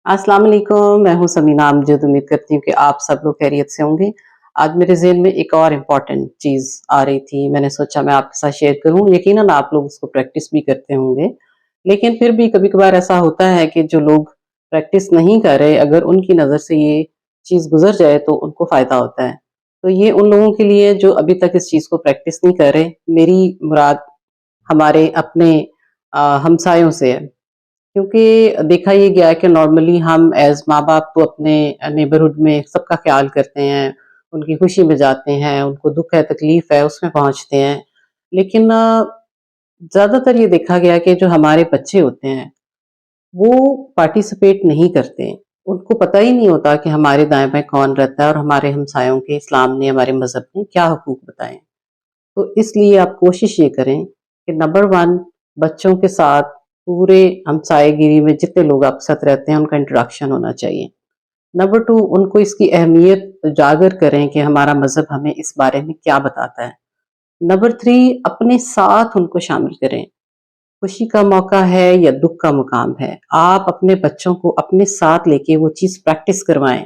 अस्सलाम वालेकुम, मैं हूँ समीना अमजद। उम्मीद करती हूँ कि आप सब लोग खैरियत से होंगे। आज मेरे ज़हन में एक और इम्पोर्टेंट चीज़ आ रही थी, मैंने सोचा मैं आपके साथ शेयर करूँ। यकीनन आप लोग उसको प्रैक्टिस भी करते होंगे, लेकिन फिर भी कभी-कभार ऐसा होता है कि जो लोग प्रैक्टिस नहीं कर रहे, अगर उनकी नज़र से ये चीज़ गुज़र जाए तो उनको फ़ायदा होता है। तो ये उन लोगों के लिए जो अभी तक इस चीज़ को प्रैक्टिस नहीं कर रहे, मेरी मुराद हमारे अपने हमसायों से है। क्योंकि देखा ये गया है कि नॉर्मली हम एज़ माँ-बाप तो अपने नेबरहुड में सबका ख़्याल करते हैं, उनकी खुशी में जाते हैं, उनको दुःख है, तकलीफ़ है, उसमें पहुँचते हैं। लेकिन ज़्यादातर ये देखा गया है कि जो हमारे बच्चे होते हैं, वो पार्टिसिपेट नहीं करते। उनको पता ही नहीं होता कि हमारे दाएँ-बाएँ कौन रहता है और हमारे हमसायों के इस्लाम ने, हमारे मज़हब ने क्या हुकूक बताए हैं। तो इसलिए आप कोशिश ये करें कि नंबर 1 बच्चों के साथ पूरे हमसाएगिरी में जितने लोग आपके साथ रहते हैं उनका इंटरेक्शन होना चाहिए। नंबर 2 उनको इसकी अहमियत उजागर करें कि हमारा मज़हब हमें इस बारे में क्या बताता है। नंबर 3 अपने साथ उनको शामिल करें। खुशी का मौका है या दुःख का मुकाम है, आप अपने बच्चों को अपने साथ लेके वो चीज़ प्रैक्टिस करवाएँ।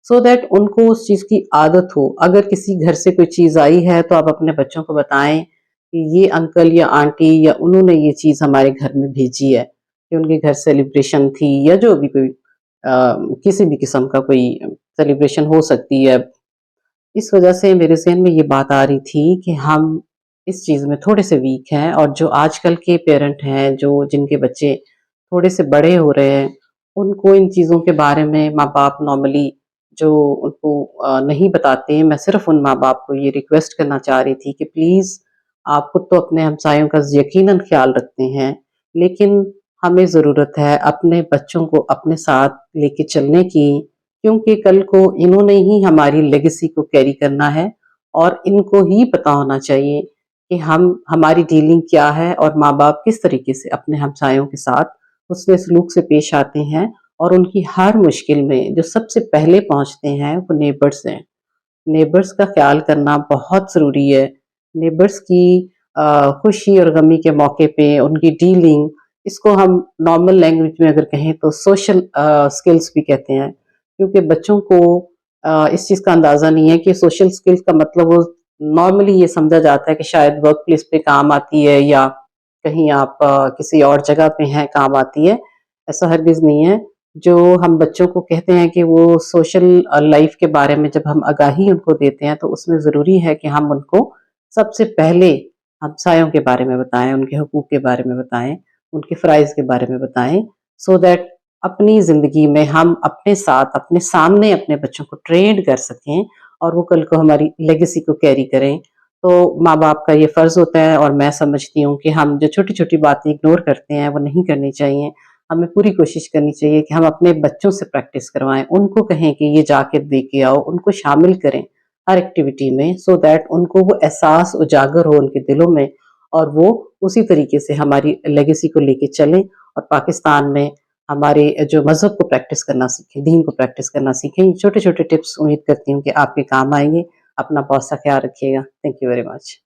सो दैट उनको उस चीज़ की आदत हो। अगर किसी घर से कोई चीज़ आई है तो आप अपने बच्चों को बताएँ कि ये अंकल या आंटी या उन्होंने ये चीज़ हमारे घर में भेजी है, कि उनके घर सेलिब्रेशन थी या जो भी कोई किसी भी किस्म का कोई सेलिब्रेशन हो सकती है। इस वजह से मेरे ज़हन में ये बात आ रही थी कि हम इस चीज़ में थोड़े से वीक हैं और जो आजकल के पेरेंट हैं, जो जिनके बच्चे थोड़े से बड़े हो रहे हैं, उनको इन चीज़ों के बारे में माँ-बाप नॉर्मली जो उनको नहीं बताते हैं। मैं सिर्फ़ उन माँ-बाप को ये रिक्वेस्ट करना चाह रही थी कि प्लीज़ आप खुद तो अपने हमसायों का यकीनन ख़्याल रखते हैं, लेकिन हमें ज़रूरत है अपने बच्चों को अपने साथ लेके चलने की, क्योंकि कल को इन्होंने ही हमारी लेगेसी को कैरी करना है और इनको ही पता होना चाहिए कि हम हमारी डीलिंग क्या है और माँ-बाप किस तरीके से अपने हमसायों के साथ हुस्न सलूक से पेश आते हैं और उनकी हर मुश्किल में जो सबसे पहले पहुँचते हैं वो नेबर्स हैं। नेबर्स का ख्याल करना बहुत ज़रूरी है। नेबर्स की खुशी और गमी के मौके पे उनकी डीलिंग, इसको हम नॉर्मल लैंग्वेज में अगर कहें तो सोशल स्किल्स भी कहते हैं। क्योंकि बच्चों को इस चीज़ का अंदाज़ा नहीं है कि सोशल स्किल्स का मतलब वो नॉर्मली ये समझा जाता है कि शायद वर्क प्लेस पे काम आती है या कहीं आप किसी और जगह पे हैं काम आती है। ऐसा हरगिज़ नहीं है। जो हम बच्चों को कहते हैं कि वो सोशल लाइफ के बारे में जब हम आगाही उनको देते हैं तो उसमें ज़रूरी है कि हम उनको सबसे पहले हमसायों के बारे में बताएँ, उनके हुकूक के बारे में बताएँ, उनके फ़राइज़ के बारे में बताएँ, सो दैट अपनी ज़िंदगी में हम अपने साथ, अपने सामने अपने बच्चों को ट्रेंड कर सकें और वो कल को हमारी लेगेसी को कैरी करें। तो माँ-बाप का ये फ़र्ज़ होता है और मैं समझती हूँ कि हम जो छोटी-छोटी बातें इग्नोर करते हैं, वो नहीं करनी चाहिए। हमें पूरी कोशिश करनी चाहिए कि हम अपने बच्चों से प्रैक्टिस करवाएँ, उनको कहें कि ये जाके दे के आओ, उनको शामिल करें हर एक्टिविटी में सो दैट उनको वो एहसास उजागर हो उनके दिलों में और वो उसी तरीके से हमारी लेगेसी को लेके चलें और पाकिस्तान में हमारे जो मज़हब को प्रैक्टिस करना सीखें, दीन को प्रैक्टिस करना सीखें। ये छोटे-छोटे टिप्स उम्मीद करती हूँ कि आपके काम आएँगे। अपना बहुत सा ख़्याल रखिएगा। Thank you very much.